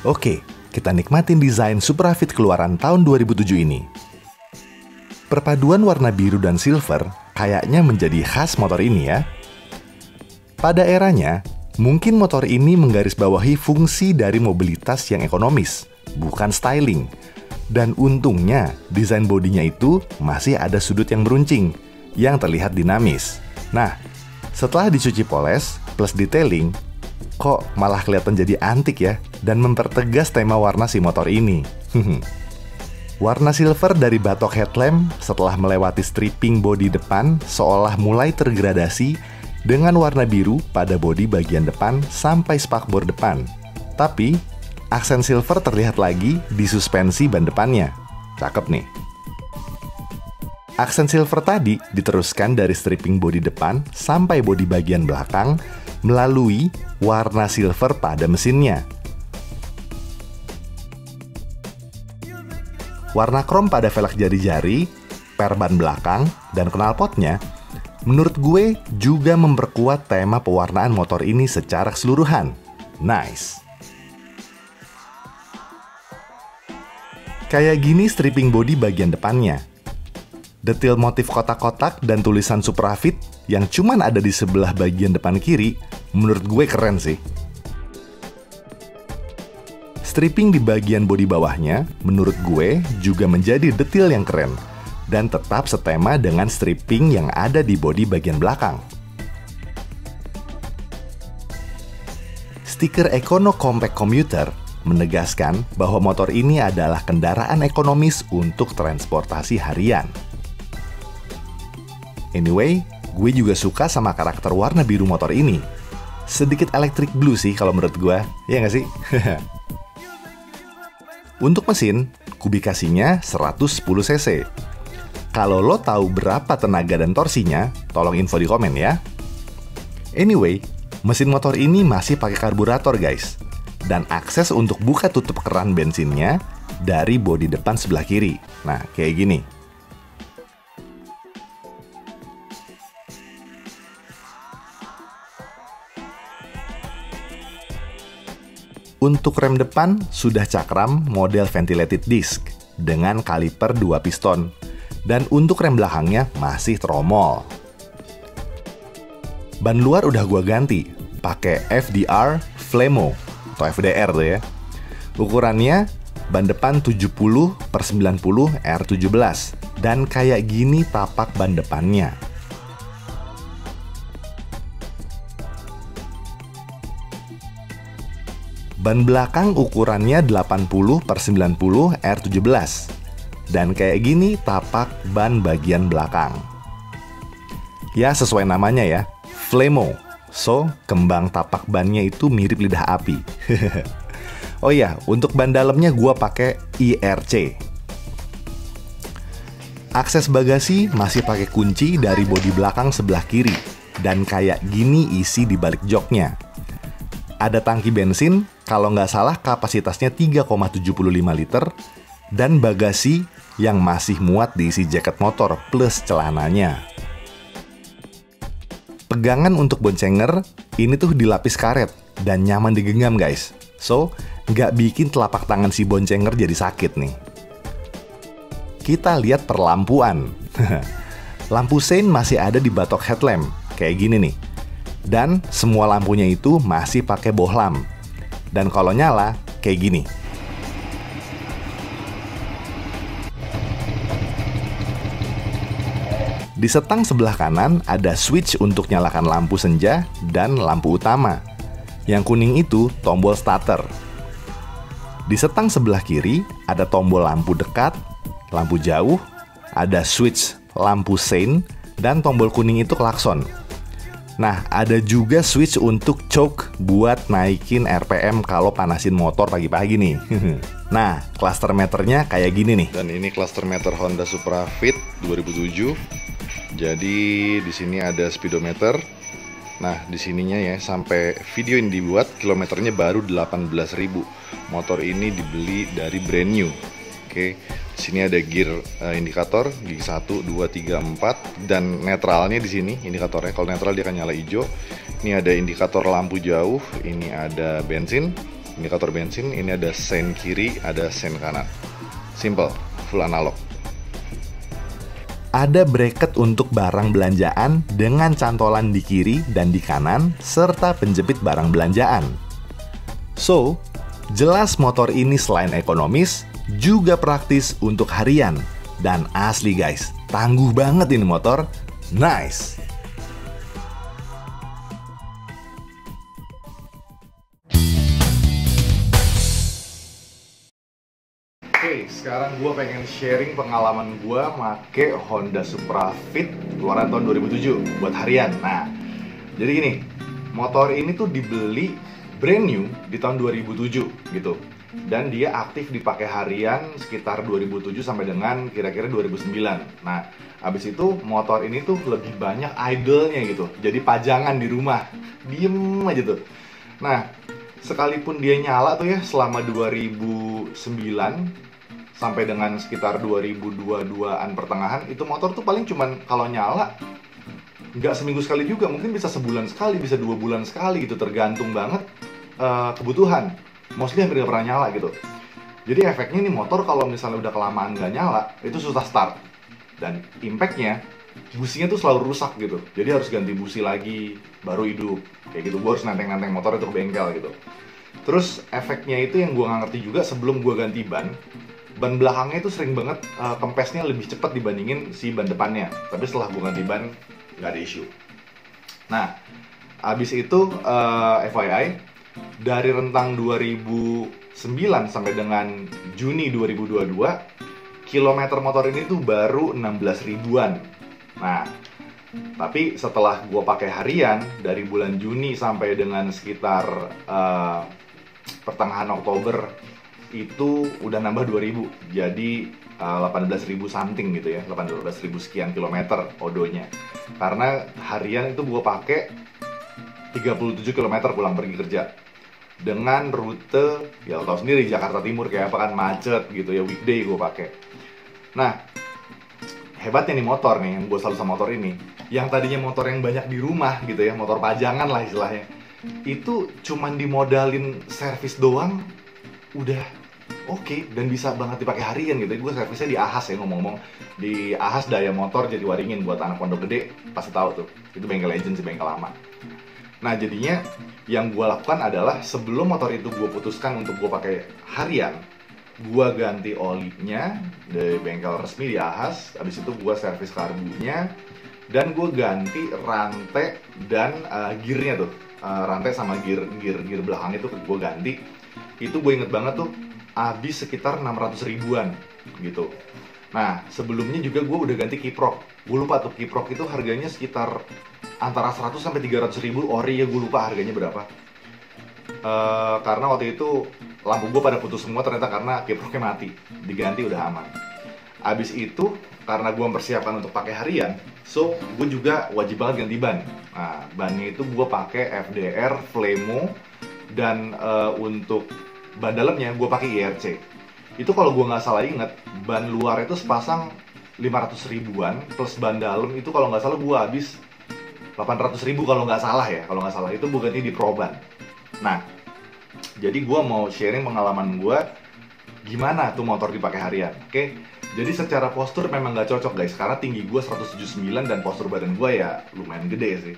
Oke, kita nikmatin desain Supra Fit keluaran tahun 2007 ini. Perpaduan warna biru dan silver kayaknya menjadi khas motor ini ya. Pada eranya, mungkin motor ini menggarisbawahi fungsi dari mobilitas yang ekonomis, bukan styling. Dan untungnya, desain bodinya itu masih ada sudut yang meruncing, yang terlihat dinamis. Nah, setelah dicuci poles plus detailing, kok malah kelihatan jadi antik ya, dan mempertegas tema warna si motor ini. Warna silver dari batok headlamp setelah melewati stripping bodi depan seolah mulai tergradasi dengan warna biru pada bodi bagian depan sampai spakbor depan. Tapi, aksen silver terlihat lagi di suspensi ban depannya. Cakep nih. Aksen silver tadi diteruskan dari stripping bodi depan sampai bodi bagian belakang melalui warna silver pada mesinnya. Warna krom pada velg jari-jari, per ban belakang, dan knalpotnya menurut gue juga memperkuat tema pewarnaan motor ini secara keseluruhan. Nice. Kayak gini stripping bodi bagian depannya. Detail motif kotak-kotak dan tulisan Supra Fit yang cuman ada di sebelah bagian depan kiri, menurut gue keren sih. Stripping di bagian bodi bawahnya, menurut gue juga menjadi detail yang keren dan tetap setema dengan stripping yang ada di bodi bagian belakang. Stiker Econo Compact Commuter menegaskan bahwa motor ini adalah kendaraan ekonomis untuk transportasi harian. Anyway, gue juga suka sama karakter warna biru motor ini. Sedikit electric blue sih kalau menurut gue, ya nggak sih? Untuk mesin, kubikasinya 110 cc. Kalau lo tahu berapa tenaga dan torsinya, tolong info di komen ya. Anyway, mesin motor ini masih pakai karburator guys. Dan akses untuk buka tutup keran bensinnya dari bodi depan sebelah kiri. Nah, kayak gini. Untuk rem depan sudah cakram model ventilated disc dengan kaliper 2 piston. Dan untuk rem belakangnya masih tromol. Ban luar udah gua ganti, pakai FDR Flemo atau FDR tuh ya. Ukurannya ban depan 70/90 R17 dan kayak gini tapak ban depannya. Ban belakang ukurannya 80/90 R17 dan kayak gini tapak ban bagian belakang. Ya sesuai namanya ya, Flemo. So, kembang tapak bannya itu mirip lidah api. Oh iya, untuk ban dalamnya gua pakai IRC. Akses bagasi masih pakai kunci dari bodi belakang sebelah kiri dan kayak gini isi di balik joknya. Ada tangki bensin, kalau nggak salah kapasitasnya 3,75 liter dan bagasi yang masih muat diisi jaket motor plus celananya. Pegangan untuk boncenger ini tuh dilapis karet dan nyaman digenggam guys. So, nggak bikin telapak tangan si boncenger jadi sakit nih. Kita lihat perlampuan. Lampu sein masih ada di batok headlamp, kayak gini nih. Dan semua lampunya itu masih pakai bohlam. Dan kalau nyala, kayak gini. Di setang sebelah kanan ada switch untuk nyalakan lampu senja dan lampu utama. Yang kuning itu tombol starter. Di setang sebelah kiri ada tombol lampu dekat, lampu jauh, ada switch lampu sein, dan tombol kuning itu klakson. Nah, ada juga switch untuk choke buat naikin RPM kalau panasin motor pagi-pagi nih. Nah, cluster meternya kayak gini nih. Dan ini cluster meter Honda Supra Fit 2007. Jadi di sini ada speedometer. Nah, di sininya ya sampai video ini dibuat kilometernya baru 18.000. Motor ini dibeli dari brand new. Oke. Di sini ada gear indikator, gigi 1, 2, 3, 4 dan netralnya di sini indikatornya. Kalau netral dia akan nyala hijau. Ini ada indikator lampu jauh, ini ada bensin. indikator bensin. Ini ada sein kiri, ada sein kanan. Simple, full analog. Ada bracket untuk barang belanjaan dengan cantolan di kiri dan di kanan, serta penjepit barang belanjaan. So, jelas motor ini selain ekonomis, juga praktis untuk harian. Dan asli guys, tangguh banget ini motor. Nice! Oke, sekarang gue pengen sharing pengalaman gue make Honda Supra Fit keluaran tahun 2007 buat harian. Nah, jadi gini, motor ini tuh dibeli brand new di tahun 2007 gitu. Dan dia aktif dipakai harian sekitar 2007 sampai dengan kira-kira 2009. Nah, abis itu motor ini tuh lebih banyak idle-nya gitu. Jadi pajangan di rumah, diem aja tuh. Nah, sekalipun dia nyala tuh ya selama 2009 sampai dengan sekitar 2022-an pertengahan, itu motor tuh paling cuman kalau nyala nggak seminggu sekali juga, mungkin bisa sebulan sekali, bisa 2 bulan sekali gitu, tergantung banget kebutuhan. Mostly hampir nggak pernah nyala gitu. Jadi efeknya nih motor kalau misalnya udah kelamaan nggak nyala, itu susah start. Dan impactnya, businya tuh selalu rusak gitu. Jadi harus ganti busi lagi, baru hidup. Kayak gitu, gue harus nanteng-nanteng motor itu ke bengkel gitu. Terus efeknya itu yang gue nggak ngerti juga sebelum gue ganti ban belakangnya itu sering banget kempesnya lebih cepat dibandingin si ban depannya. Tapi setelah gue ganti ban, nggak ada isu. Nah, abis itu FYI, dari rentang 2009 sampai dengan Juni 2022, kilometer motor ini tuh baru 16 ribuan. Nah, tapi setelah gue pakai harian, dari bulan Juni sampai dengan sekitar pertengahan Oktober, itu udah nambah 2000, jadi 18.000 something gitu ya, 18.000 sekian kilometer odonya. Karena harian itu gue pakai 37 km pulang pergi kerja dengan rute, ya lo tau sendiri Jakarta Timur kayak apa kan, macet gitu ya, weekday gue pakai. Nah, hebatnya nih motor nih, yang gue selalu sama motor ini, yang tadinya motor yang banyak di rumah gitu ya, motor pajangan lah istilahnya, itu cuman dimodalin servis doang udah oke, dan bisa banget dipakai harian gitu. Gue servisnya di Ahas ya, ngomong-ngomong di Ahas Daya Motor Jati Waringin, buat anak pondok gede pasti tahu tuh, itu bengkel legend sih, bengkel lama. Nah, jadinya yang gue lakukan adalah sebelum motor itu gue putuskan untuk gue pakai harian, gue ganti olinya dari bengkel resmi di Ahas. Habis itu gue servis karbunya, dan gue ganti rantai dan gearnya tuh, rantai sama gear belakang itu gue ganti. Itu gue inget banget tuh, habis sekitar 600 ribuan gitu. Nah, sebelumnya juga gue udah ganti kiprok. Gue lupa tuh, kiprok itu harganya sekitar antara 100 sampai 300 ribu ori ya, gue lupa harganya berapa. Karena waktu itu lampu gue pada putus semua ternyata karena kiproknya mati. Diganti udah aman. Abis itu, karena gue mempersiapkan untuk pakai harian, so gue juga wajib banget ganti ban. Nah, bannya itu gue pakai FDR Flemo, dan untuk ban dalamnya gue pakai IRC. Itu kalau gue nggak salah inget, ban luar itu sepasang 500 ribuan, plus ban dalam itu kalau nggak salah gue habis 800 ribu kalau nggak salah ya, kalau nggak salah itu gue ganti di Proban. Nah, jadi gue mau sharing pengalaman gue gimana tuh motor dipakai harian. Oke, jadi secara postur memang nggak cocok guys, karena tinggi gue 179 dan postur badan gue ya lumayan gede sih.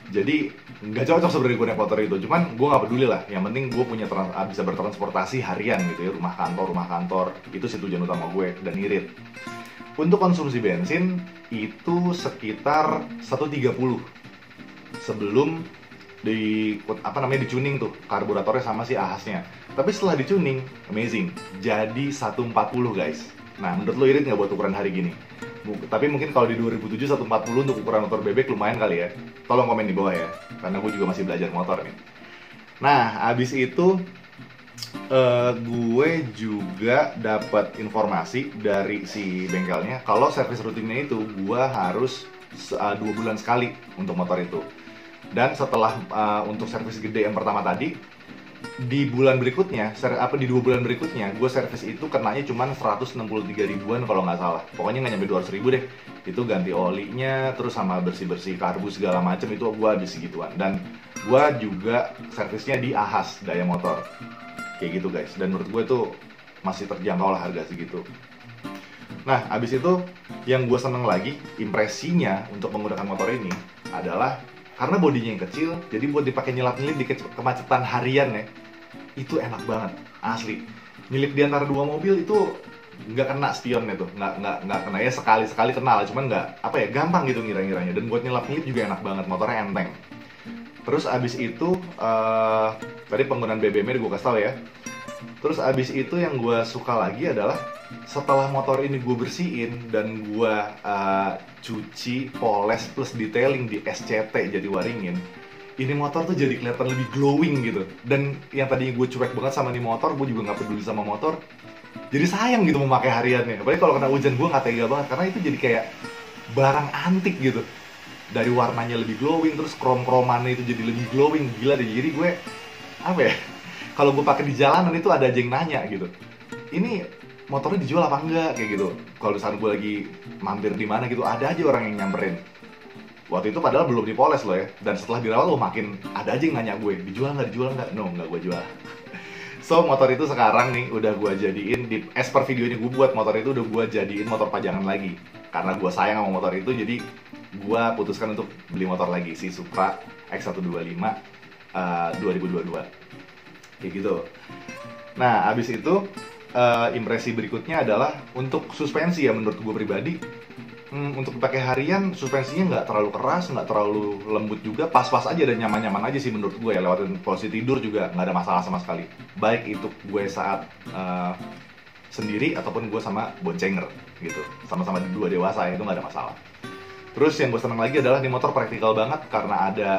Jadi nggak cocok sebenarnya gue naik motor itu, cuman gue nggak peduli lah. Yang penting gue punya bisa bertransportasi harian gitu ya, rumah kantor itu sih tujuan utama gue, dan irit. Untuk konsumsi bensin itu sekitar 130 sebelum dicuning tuh karburatornya sama si Ahasnya. Tapi setelah dicuning, amazing, jadi 140 guys. Nah, menurut lo irit nggak buat ukuran hari gini? Tapi mungkin kalau di 2007 140 untuk ukuran motor bebek lumayan kali ya. Tolong komen di bawah ya, karena gue juga masih belajar motor nih. Nah, abis itu gue juga dapat informasi dari si bengkelnya kalau servis rutinnya itu gue harus 2 bulan sekali untuk motor itu. Dan setelah untuk servis gede yang pertama tadi, di 2 bulan berikutnya gue servis itu kenanya cuma 163 ribuan kalau nggak salah. Pokoknya nggak nyampe 200 ribu deh. Itu ganti olinya, terus sama bersih-bersih karbu segala macem, itu gue habis segituan. Dan gue juga servisnya di Ahas Daya Motor. kayak gitu guys. Dan menurut gue itu masih terjangkau lah harga segitu. Nah, abis itu yang gue seneng lagi, impresinya untuk menggunakan motor ini adalah karena bodinya yang kecil, jadi buat dipakai nyelap-nyelip di kemacetan harian ya, itu enak banget, asli. Nyelip di antara dua mobil itu nggak kena spionnya tuh, nggak kena ya, sekali kena lah, cuman nggak apa ya, gampang gitu ngira-ngiranya. Dan buat nyelap-nyelip juga enak banget, motornya enteng. Terus abis itu tadi penggunaan BBM-nya gue kasih tau ya. Terus abis itu yang gue suka lagi adalah setelah motor ini gue bersihin dan gue cuci, poles, plus detailing di SCT jadi waringin, ini motor tuh jadi kelihatan lebih glowing gitu. Dan yang tadinya gue cuek banget sama nih motor, gue juga nggak peduli sama motor, jadi sayang gitu memakai hariannya. Apalagi kalau kena hujan, gue nggak tega banget karena itu jadi kayak barang antik gitu. Dari warnanya lebih glowing, terus krom-kromannya itu jadi lebih glowing, gila deh. Jadi gue apa ya, kalau gue pakai di jalanan itu ada aja yang nanya gitu, ini motornya dijual apa enggak kayak gitu. Kalau misalnya gue lagi mampir di mana gitu, ada aja orang yang nyamperin. Waktu itu padahal belum dipoles loh ya, dan setelah dirawat makin ada aja yang nanya gue, dijual nggak? No, nggak gue jual. So motor itu sekarang nih udah gue jadiin as per video ini gue buat, motor itu udah gue jadiin motor pajangan lagi. Karena gue sayang sama motor itu, jadi gue putuskan untuk beli motor lagi, si Supra X125 2022 kayak gitu. Nah abis itu impresi berikutnya adalah untuk suspensi ya. Menurut gue pribadi, untuk pakai harian suspensinya nggak terlalu keras, nggak terlalu lembut juga, pas-pas aja dan nyaman-nyaman aja sih menurut gue ya. Lewatin posisi tidur juga nggak ada masalah sama sekali, baik itu gue saat sendiri ataupun gue sama boncenger gitu, sama-sama dua dewasa ya, itu nggak ada masalah. Terus yang gue seneng lagi adalah di motor praktikal banget karena ada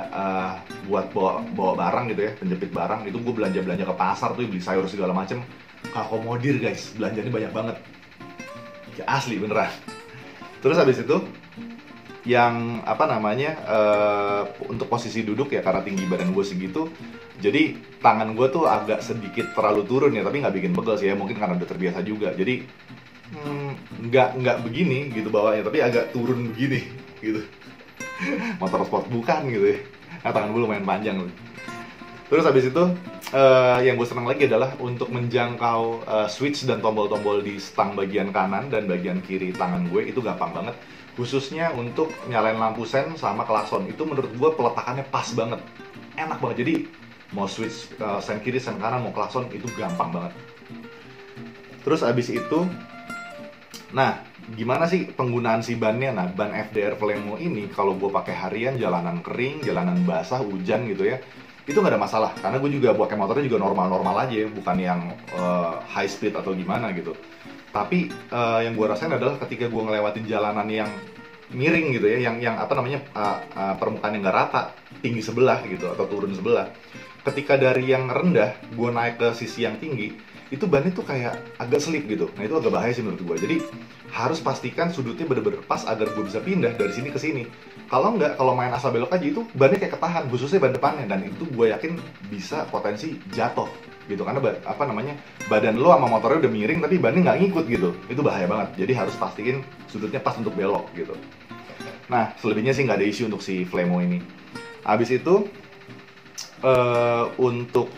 buat bawa barang gitu ya, penjepit barang. Itu gue belanja ke pasar tuh, beli sayur segala macem, akomodir guys, belanjanya banyak banget ya, asli beneran. Terus habis itu yang apa namanya, untuk posisi duduk ya, karena tinggi badan gue segitu, jadi tangan gue tuh agak sedikit terlalu turun ya, tapi nggak bikin pegel sih ya, mungkin karena udah terbiasa juga. Jadi nggak begini gitu bawahnya, tapi agak turun begini gitu. Motor sport bukan gitu ya. Nah, tangan gue lumayan panjang. Terus habis itu yang gue senang lagi adalah untuk menjangkau switch dan tombol-tombol di stang bagian kanan dan bagian kiri tangan gue itu gampang banget. Khususnya untuk nyalain lampu sen sama klakson, itu menurut gue peletakannya pas banget, enak banget. Jadi mau switch sen kiri, sen kanan, mau klakson, itu gampang banget. Terus abis itu, nah gimana sih penggunaan si bannya? Nah, ban FDR Flemo ini kalau gue pakai harian, jalanan kering, jalanan basah, hujan gitu ya, itu nggak ada masalah. Karena gue juga pakai motornya juga normal-normal aja, bukan yang high speed atau gimana gitu. Tapi yang gue rasain adalah ketika gue ngelewatin jalanan yang miring gitu ya, yang apa namanya, permukaan yang nggak rata, tinggi sebelah gitu atau turun sebelah. Ketika dari yang rendah gue naik ke sisi yang tinggi, itu bannya tuh kayak agak selip gitu. Nah itu agak bahaya sih menurut gue. Jadi harus pastikan sudutnya bener-bener pas agar gue bisa pindah dari sini ke sini. Kalau nggak, kalau main asal belok aja, itu bannya kayak ketahan, khususnya ban depannya, dan itu gue yakin bisa potensi jatuh gitu. Karena apa namanya, badan lo sama motornya udah miring tapi bannya nggak ngikut gitu. Itu bahaya banget. Jadi harus pastiin sudutnya pas untuk belok gitu. Nah selebihnya sih nggak ada isu untuk si Flemo ini. Habis itu untuk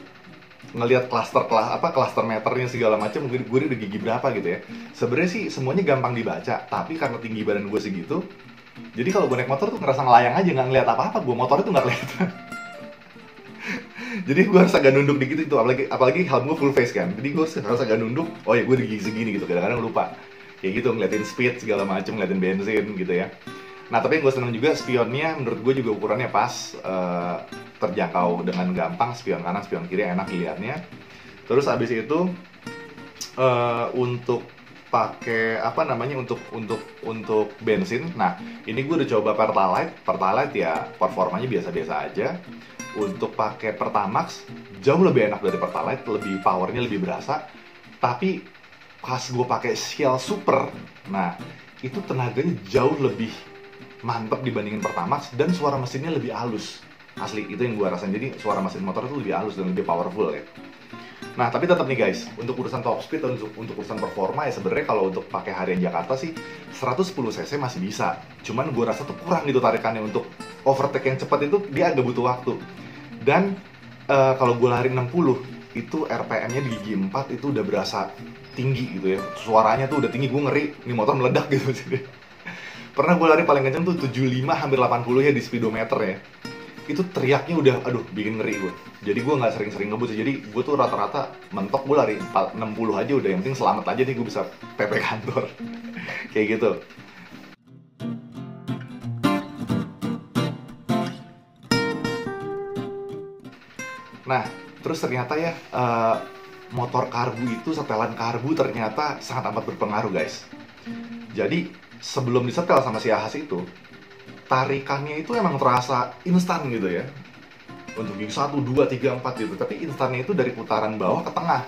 ngelihat cluster meternya segala macam, mungkin gue udah gigi berapa gitu ya. Sebenarnya sih semuanya gampang dibaca, tapi karena tinggi badan gue segitu, jadi kalau gue naik motor tuh ngerasa ngelayang aja, nggak ngeliat apa-apa. Gue motornya tuh nggak kelihatan. Jadi gue harus agak nunduk dikit itu, apalagi helm gue full face kan. Jadi gue harus agak nunduk. Oh ya, gue udah gigi segini gitu. Kadang-kadang lupa. Kayak gitu, ngeliatin speed segala macam, ngeliatin bensin gitu ya. Nah tapi yang gue seneng juga, spionnya menurut gue juga ukurannya pas, terjangkau dengan gampang, spion kanan, spion kiri enak dilihatnya. Terus abis itu untuk pakai apa namanya, untuk bensin. Nah ini gue udah coba Pertalite ya performanya biasa-biasa aja. Untuk pakai Pertamax jauh lebih enak dari Pertalite, lebih powernya lebih berasa. Tapi pas gue pakai Shell Super, nah itu tenaganya jauh lebih mantap dibandingin Pertamax, dan suara mesinnya lebih halus. Asli, itu yang gue rasain. Jadi suara mesin motor itu lebih halus dan lebih powerful ya. Nah tapi tetap nih guys, untuk urusan top speed dan untuk urusan performa ya, sebenarnya kalau untuk pakai harian Jakarta sih 110 cc masih bisa. Cuman gue rasa tuh kurang gitu tarikannya. Untuk overtake yang cepat itu dia agak butuh waktu. Dan kalau gue lari 60 itu RPM-nya di gigi 4 itu udah berasa tinggi gitu ya. Suaranya tuh udah tinggi, gue ngeri nih motor meledak gitu. Pernah gue lari paling kenceng tuh 75 hampir 80 ya di speedometer ya. Itu teriaknya udah aduh bikin ngeri gue. Jadi gue nggak sering-sering ngebut. Jadi gue tuh rata-rata mentok gue lari 60 aja udah, yang penting selamat aja nih gue bisa PP kantor. Kayak gitu. Nah, terus ternyata ya motor karbu itu, setelan karbu ternyata sangat amat berpengaruh guys. Jadi sebelum disetel sama si Ahas itu, tarikannya itu emang terasa instan gitu ya. Untuk gigi 1, 2, 3, 4 gitu. Tapi instannya itu dari putaran bawah ke tengah.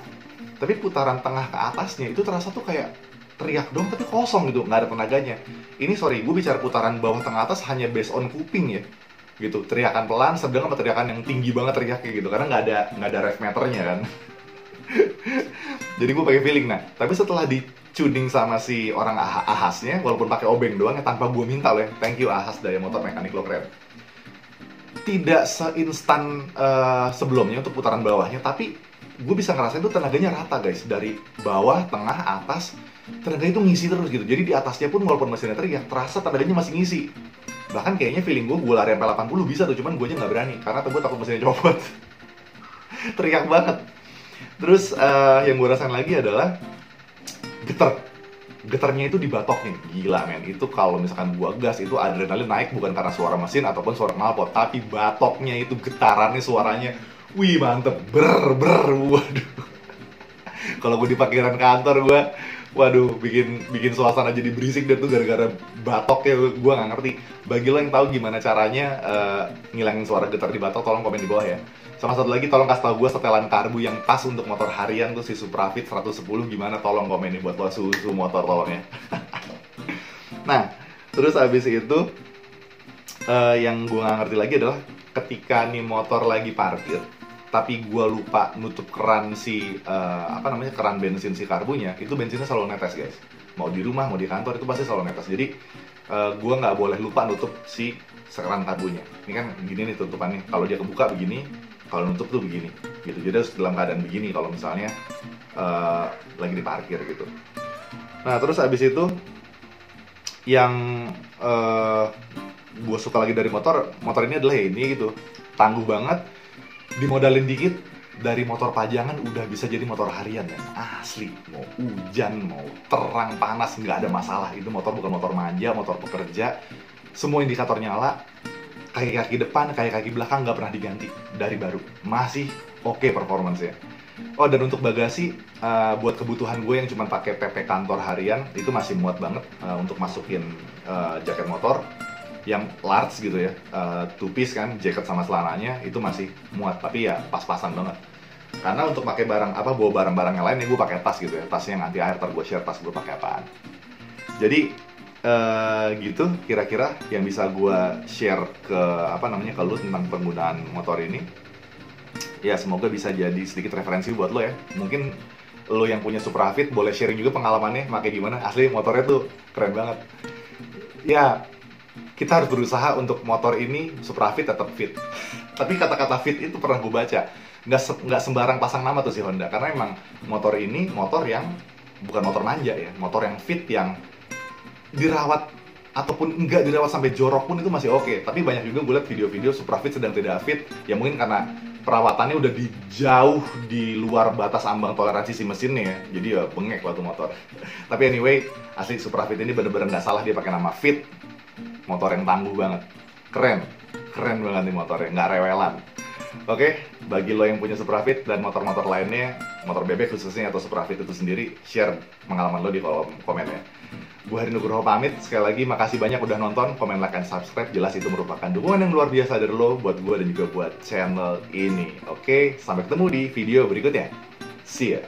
Tapi putaran tengah ke atasnya itu terasa tuh kayak teriak dong tapi kosong gitu, nggak ada tenaganya. Ini sorry, gue bicara putaran bawah tengah atas hanya based on kuping ya. Gitu, teriakan pelan, sedang sama teriakan yang tinggi banget teriaknya gitu. Karena nggak ada rev meternya kan. Jadi gue pakai feeling. Nah, tapi setelah di-tuning sama si orang Ahasnya, walaupun pakai obeng doang ya, tanpa gue minta loh ya. Thank you Ahas, Daya Motor Mekanik lo keren. Tidak seinstan sebelumnya untuk putaran bawahnya, tapi gue bisa ngerasain tuh tenaganya rata guys. Dari bawah, tengah, atas, tenaga itu ngisi terus gitu. Jadi di atasnya pun walaupun mesinnya teriak, terasa tenaganya masih ngisi. Bahkan kayaknya feeling gue lari sampai 80 bisa tuh, cuman gue aja nggak berani. Karena gue takut mesinnya copot. Teriak banget. Terus yang gue rasain lagi adalah getarnya itu di batoknya. Gila men, itu kalau misalkan gua gas itu adrenalin naik, bukan karena suara mesin ataupun suara knalpot, tapi batoknya itu getarannya, suaranya wih mantep, waduh. Kalau gue di parkiran kantor gue, waduh, bikin suasana jadi berisik deh tuh gara-gara batoknya. Gue nggak ngerti. Bagi lo yang tahu gimana caranya ngilangin suara getar di batok, tolong komen di bawah ya. Sama satu lagi, tolong kasih tau gue setelan karbu yang pas untuk motor harian tuh si Suprafit 110 gimana, tolong komen nih buat lo susu motor tolong ya. Nah, terus abis itu yang gue gak ngerti lagi adalah ketika nih motor lagi parkir, tapi gue lupa nutup keran si keran bensin si karbunya, itu bensinnya selalu netes guys. Mau di rumah, mau di kantor, itu pasti selalu netes. Jadi gue nggak boleh lupa nutup si keran karbunya. Ini kan gini nih tutupannya. Kalau dia kebuka begini, kalau nutup tuh begini, gitu. Jadi harus dalam keadaan begini kalau misalnya lagi di parkir gitu. Nah terus abis itu yang gue suka lagi dari motor ini adalah ini gitu, tangguh banget, dimodalin dikit, dari motor pajangan udah bisa jadi motor harian kan. Asli, mau hujan, mau terang, panas, nggak ada masalah. Itu motor bukan motor manja, motor pekerja. Semua indikator nyala, kaki-kaki depan, kaki-kaki belakang nggak pernah diganti, dari baru. Masih oke performance-nya. Oh, dan untuk bagasi, buat kebutuhan gue yang cuma pakai PP kantor harian, itu masih muat banget untuk masukin jaket motor yang large gitu ya, two piece kan, jaket sama celananya, itu masih muat, tapi ya pas-pasan banget. Karena untuk pakai barang bawa barang-barang yang lain, gue pakai tas gitu ya, tas yang anti air, ntar gue share tas gue pakai apaan. Jadi gitu kira-kira yang bisa gue share ke ke lu tentang penggunaan motor ini. Ya semoga bisa jadi sedikit referensi buat lo ya. Mungkin lo yang punya Suprafit boleh sharing juga pengalamannya pakai gimana. Asli motornya tuh keren banget. Ya kita harus berusaha untuk motor ini Suprafit tetap fit. Tapi kata-kata fit itu pernah gue baca, nggak sembarang pasang nama tuh si Honda. Karena emang motor ini motor yang bukan motor manja ya, motor yang fit, yang dirawat ataupun enggak dirawat sampai jorok pun itu masih oke. Tapi banyak juga gue liat video-video Suprafit sedang tidak fit, ya mungkin karena perawatannya udah jauh di luar batas ambang toleransi si mesinnya ya. Jadi ya bengek waktu motor. Tapi anyway, asli Suprafit ini bener-bener nggak salah dia pakai nama fit. Motor yang tangguh banget, keren banget nih motornya, nggak rewelan. Oke, bagi lo yang punya Suprafit dan motor-motor lainnya, motor bebek khususnya atau Suprafit itu sendiri, share pengalaman lo di kolom komen ya. Gue Hari Nugroho pamit, sekali lagi makasih banyak udah nonton, komen, like, dan subscribe. Jelas itu merupakan dukungan yang luar biasa dari lo buat gue dan juga buat channel ini. Oke, sampai ketemu di video berikutnya. See ya.